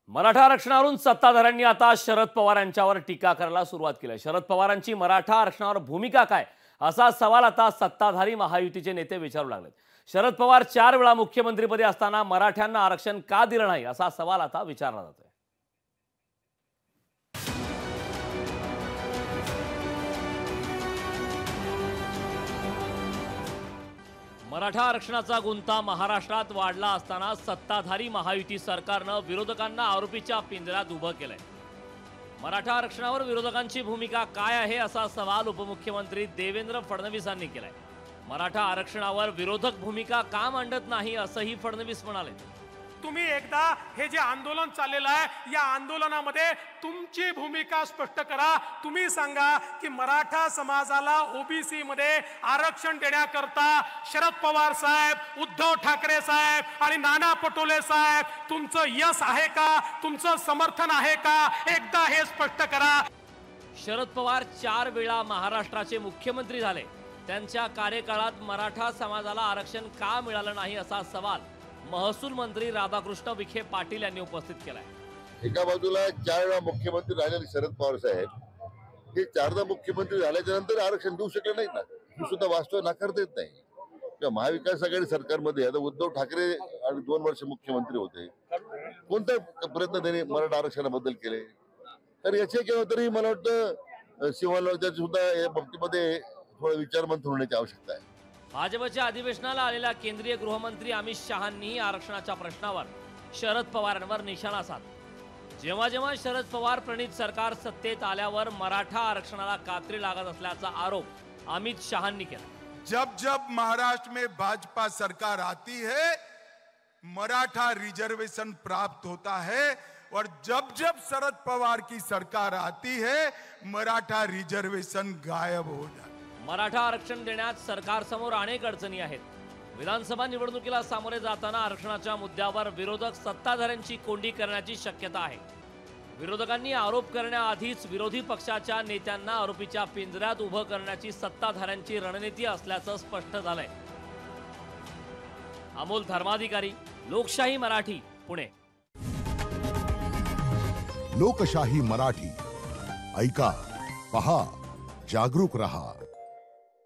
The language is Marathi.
मराठा आरक्षणावरून सत्ताधाऱ्यांनी आता शरद पवार यांच्यावर टीका करायला सुरुवात केली आहे। शरद पवारांची मराठा आरक्षणावर भूमिका काय असा सवाल आता सत्ताधारी महायुतीचे नेते विचारू लागलेत। शरद पवार 4 वेळा मुख्यमंत्रीपदी असताना मराठ्यांना आरक्षण का दिलं नाही असा सवाल आता विचारला जातोय। मराठा आरक्षणाचा गुंता महाराष्ट्रात वाढला असताना सत्ताधारी महायुती सरकारनं विरोधकांना आरोपीच्या पिंजऱ्यात उभं केलंय। मराठा आरक्षणावर विरोधकांची भूमिका काय आहे असा सवाल उपमुख्यमंत्री देवेंद्र फडणवीसांनी केलाय। मराठा आरक्षणावर विरोधक भूमिका का मांडत नाही असंही फडणवीस म्हणाले। तुम्ही एकदा हे जे आंदोलन चाललेलं आहे या आंदोलनामध्ये तुमची भूमिका स्पष्ट करा। तुम्ही सांगा की मराठा समाजाला ओबीसी मध्ये आरक्षण देण्याकरता शरद पवार साहेब, उद्धव ठाकरे साहेब आणि नाना पटोले साहेब तुमचं यश आहे का, तुमचं समर्थन आहे का, एकदा हे स्पष्ट करा। शरद पवार 4 वेळा महाराष्ट्राचे मुख्यमंत्री झाले, त्यांच्या कार्यकाळात मराठा समाजाला आरक्षण का मिळालं नाही असा सवाल महसूल मंत्री राधाकृष्ण विखे पाटील यांनी उपस्थित केलाय। एका बाजूला 4 वेळा मुख्यमंत्री राहिलेले शरद पवार साहेब हे 4दा मुख्यमंत्री झाल्याच्या नंतर आरक्षण देऊ शकले नाहीत ना, हे सुद्धा वास्तव नाकारता येत नाही। किंवा महाविकास आघाडी सरकारमध्ये आता उद्धव ठाकरे 2 वर्ष मुख्यमंत्री होते, कोणता प्रयत्न त्यांनी मराठा आरक्षणाबद्दल केले? तर याचे केव्हा तरी मला वाटतं शिवाला सुद्धा या बाबतीमध्ये थोडं विचारमंथन होण्याची आवश्यकता आहे। भाजपच्या अधिवेशनाला आलेल्या केंद्रीय गृहमंत्री अमित शहांनी आरक्षणाच्या प्रश्नावर शरद पवारांवर निशाणा साधला। जेव्हा जेव्हा शरद पवार प्रणित सरकार सत्तेत आल्यावर मराठा आरक्षणाला कात्री लागत असल्याचा आरोप अमित शहांनी केला। जब जब महाराष्ट्र में भाजपा सरकार आती है मराठा रिजर्वेशन प्राप्त होता है और जब जब शरद पवार की सरकार आती है मराठा रिजर्वेशन गायब हो जाता है। मराठा आरक्षण देण्यात सरकारसमोर अनेक अडचणी आहेत। विधानसभा निवडणुकीला सामोरे जाताना आरक्षणाच्या मुद्द्यावर विरोधक सत्ताधाऱ्यांची कोंडी करण्याची शक्यता आहे। विरोधकांनी आरोप करण्याआधीच विरोधी पक्षाच्या नेत्यांना आरोपीच्या पिंजऱ्यात उभं करण्याची सत्ताधाऱ्यांची रणनीती असल्याचं स्पष्ट झालंय। अमोल धर्माधिकारी, लोकशाही मराठी, पुणे। लोकशाही मराठी ऐका, पहा, जागरूक रहा।